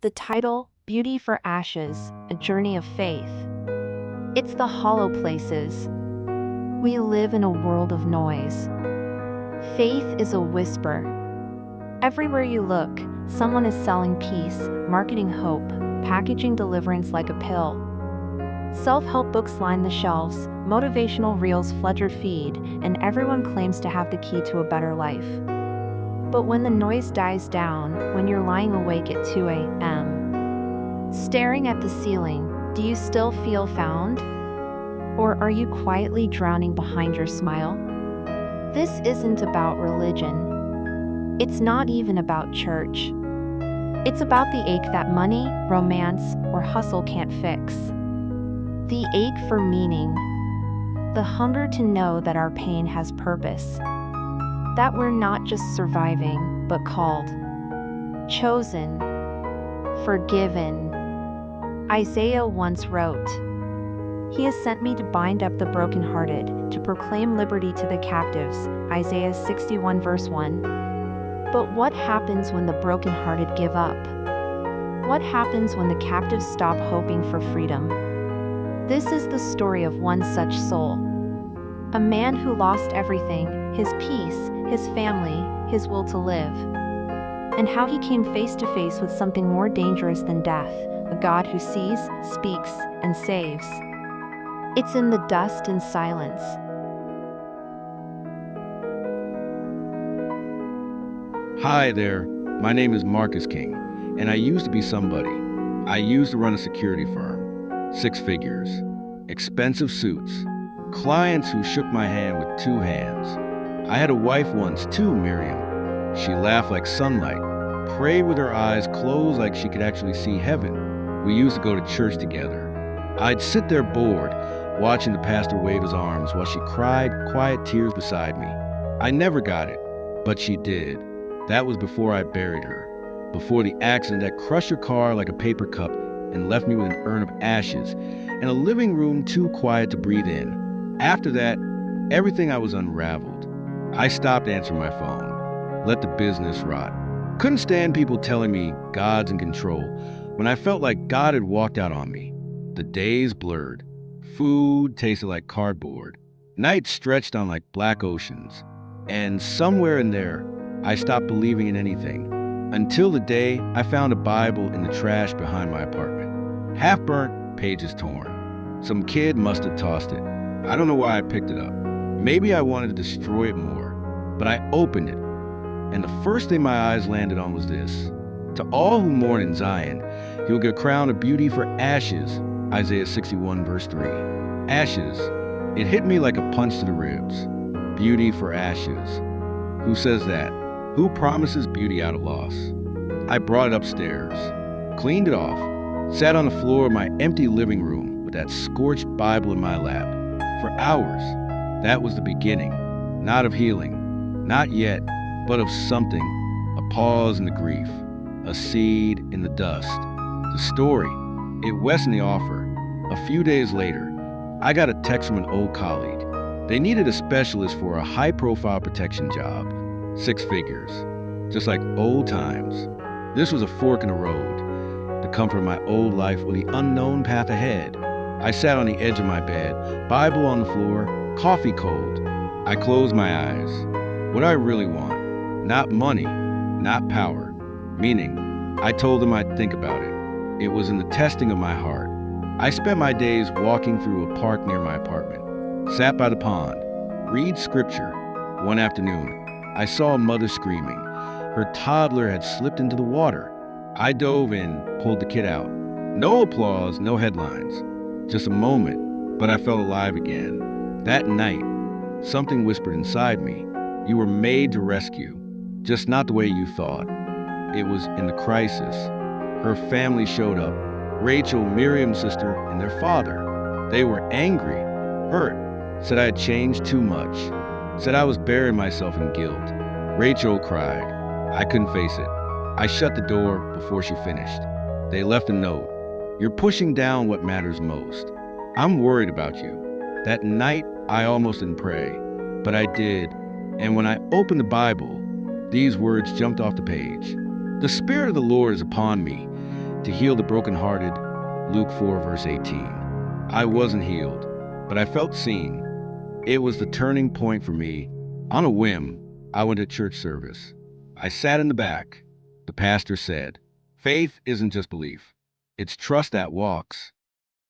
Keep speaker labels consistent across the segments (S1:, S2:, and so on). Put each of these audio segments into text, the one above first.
S1: The title, Beauty for Ashes, A Journey of Faith. It's the hollow places. We live in a world of noise. Faith is a whisper. Everywhere you look, someone is selling peace, marketing hope, packaging deliverance like a pill. Self-help books line the shelves, motivational reels flood your feed, and everyone claims to have the key to a better life. But when the noise dies down, when you're lying awake at 2 a.m., staring at the ceiling, do you still feel found? Or are you quietly drowning behind your smile? This isn't about religion. It's not even about church. It's about the ache that money, romance, or hustle can't fix. The ache for meaning. The hunger to know that our pain has purpose. That we're not just surviving, but called, chosen, forgiven. Isaiah once wrote, "He has sent me to bind up the brokenhearted, to proclaim liberty to the captives." Isaiah 61 verse 1. But what happens when the brokenhearted give up? What happens when the captives stop hoping for freedom? This is the story of one such soul. A man who lost everything, his peace, his family, his will to live. And how he came face to face with something more dangerous than death, a God who sees, speaks, and saves. It's in the dust and silence.
S2: Hi there, my name is Marcus King, and I used to be somebody. I used to run a security firm, 6 figures, expensive suits, clients who shook my hand with 2 hands. I had a wife once too, Miriam. She laughed like sunlight, prayed with her eyes closed like she could actually see heaven. We used to go to church together. I'd sit there bored, watching the pastor wave his arms while she cried quiet tears beside me. I never got it, but she did. That was before I buried her, before the accident that crushed her car like a paper cup and left me with an urn of ashes and a living room too quiet to breathe in. After that, everything I was unraveled. I stopped answering my phone, let the business rot. Couldn't stand people telling me God's in control when I felt like God had walked out on me. The days blurred. Food tasted like cardboard. Nights stretched on like black oceans. And somewhere in there, I stopped believing in anything. Until the day I found a Bible in the trash behind my apartment. Half burnt, pages torn. Some kid must have tossed it. I don't know why I picked it up. Maybe I wanted to destroy it more. But I opened it. And the first thing my eyes landed on was this. To all who mourn in Zion, he will get a crown of beauty for ashes. Isaiah 61 verse 3. Ashes. It hit me like a punch to the ribs. Beauty for ashes. Who says that? Who promises beauty out of loss? I brought it upstairs, cleaned it off, sat on the floor of my empty living room with that scorched Bible in my lap. For hours, that was the beginning, not of healing, not yet, but of something, a pause in the grief, a seed in the dust. The story, it wasn't the offer. A few days later, I got a text from an old colleague. They needed a specialist for a high-profile protection job. 6 figures. Just like old times. This was a fork in the road. The comfort of my old life or the unknown path ahead. I sat on the edge of my bed, Bible on the floor, coffee cold. I closed my eyes. What do I really want? Not money, not power. Meaning, I told them I'd think about it. It was in the testing of my heart. I spent my days walking through a park near my apartment. Sat by the pond. Read scripture. One afternoon, I saw a mother screaming. Her toddler had slipped into the water. I dove in, pulled the kid out. No applause, no headlines. Just a moment, but I felt alive again. That night, something whispered inside me. You were made to rescue, just not the way you thought. It was in the crisis. Her family showed up. Rachel, Miriam's sister, and their father. They were angry, hurt, said I had changed too much. Said I was burying myself in guilt. Rachel cried. I couldn't face it. I shut the door before she finished. They left a note. You're pushing down what matters most. I'm worried about you. That night, I almost didn't pray, but I did. And when I opened the Bible, these words jumped off the page. The Spirit of the Lord is upon me to heal the brokenhearted, Luke 4, verse 18. I wasn't healed, but I felt seen. It was the turning point for me. On a whim, I went to church service. I sat in the back. The pastor said, "Faith isn't just belief, it's trust that walks."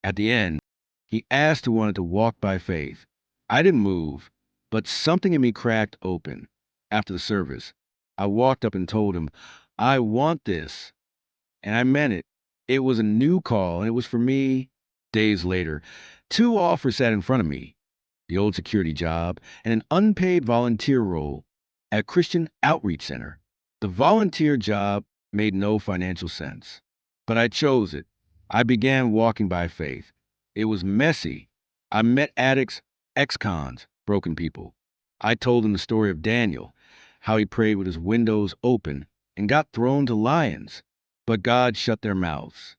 S2: At the end, he asked who wanted to walk by faith. I didn't move, but something in me cracked open. After the service, I walked up and told him, "I want this." And I meant it. It was a new call, and it was for me. Days later, two offers sat in front of me: the old security job and an unpaid volunteer role at Christian Outreach Center. The volunteer job made no financial sense, but I chose it. I began walking by faith. It was messy. I met addicts, ex-cons, broken people. I told them the story of Daniel, how he prayed with his windows open and got thrown to lions, but God shut their mouths.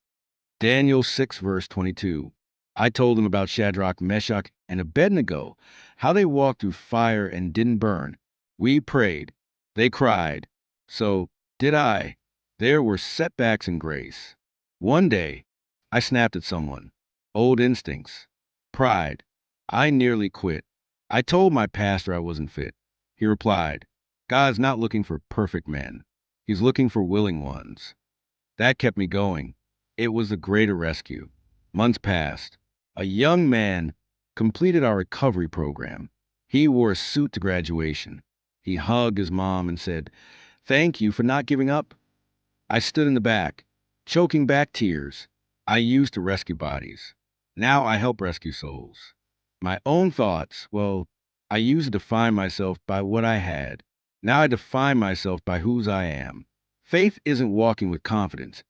S2: Daniel 6, verse 22. I told them about Shadrach, Meshach, and Abednego, how they walked through fire and didn't burn. We prayed. They cried. So did I. There were setbacks in grace. One day, I snapped at someone. Old instincts. Pride. I nearly quit. I told my pastor I wasn't fit. He replied, "God's not looking for perfect men. He's looking for willing ones." That kept me going. It was the greater rescue. Months passed. A young man completed our recovery program. He wore a suit to graduation. He hugged his mom and said, "Thank you for not giving up." I stood in the back, choking back tears. I used to rescue bodies. Now I help rescue souls. My own thoughts, well, I used to define myself by what I had. Now I define myself by whose I am. Faith isn't walking with confidence.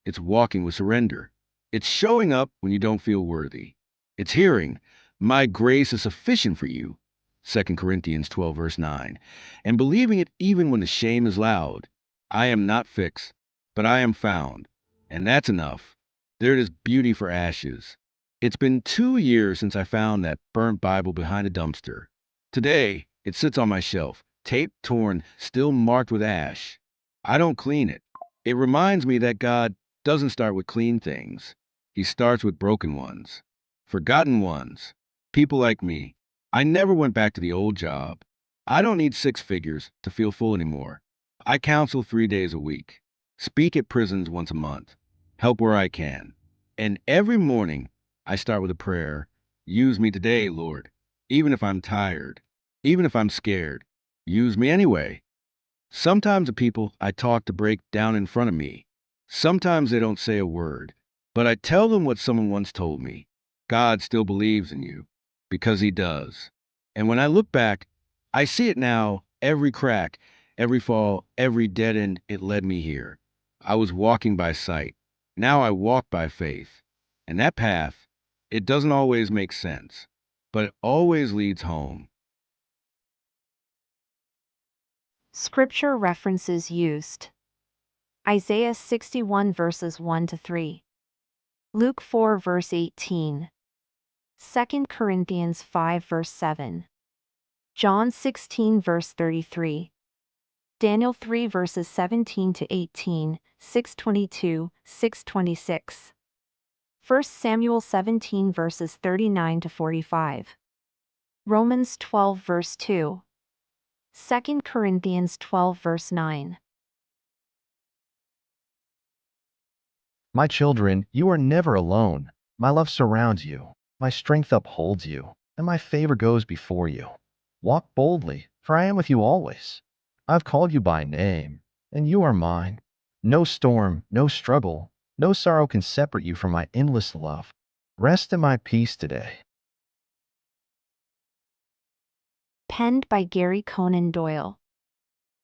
S2: It's walking with surrender. It's showing up when you don't feel worthy. It's hearing, "My grace is sufficient for you," 2 Corinthians 12, verse 9, and believing it even when the shame is loud. I am not fixed, but I am found, and that's enough. There is beauty for ashes. It's been 2 years since I found that burnt Bible behind a dumpster. Today, it sits on my shelf, taped, torn, still marked with ash. I don't clean it. It reminds me that God doesn't start with clean things. He starts with broken ones, forgotten ones, people like me. I never went back to the old job. I don't need 6 figures to feel full anymore. I counsel 3 days a week, speak at prisons once a month, help where I can. And every morning, I start with a prayer. Use me today, Lord, even if I'm tired, even if I'm scared. Use me anyway. Sometimes the people I talk to break down in front of me. Sometimes they don't say a word. But I tell them what someone once told me: God still believes in you, because he does. And when I look back, I see it now: every crack, every fall, every dead end, it led me here. I was walking by sight. Now I walk by faith. And that path, it doesn't always make sense, but it always leads home.
S1: Scripture references used: Isaiah 61 verses 1 to 3, Luke 4 verse 18, 2 Corinthians 5 verse 7, John 16 verse 33, Daniel 3 verses 17 to 18, 622, 626, 1 Samuel 17 verses 39 to 45, Romans 12 verse 2, 2 Corinthians 12 verse 9.
S3: My children, you are never alone. My love surrounds you, my strength upholds you, and my favor goes before you. Walk boldly, for I am with you always. I've called you by name, and you are mine. No storm, no struggle, no sorrow can separate you from my endless love. Rest in my peace today.
S1: Penned by Gary Conan Doyle.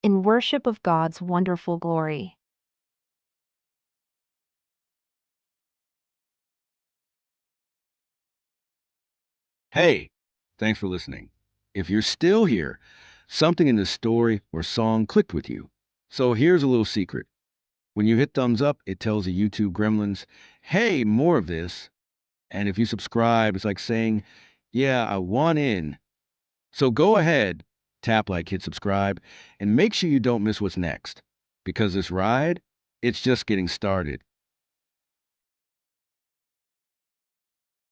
S1: In worship of God's wonderful glory.
S2: Hey, thanks for listening. If you're still here, something in this story or song clicked with you. So here's a little secret. When you hit thumbs up, it tells the YouTube gremlins, "Hey, more of this." And if you subscribe, it's like saying, "Yeah, I want in." So go ahead, tap like, hit subscribe, and make sure you don't miss what's next. Because this ride, it's just getting started.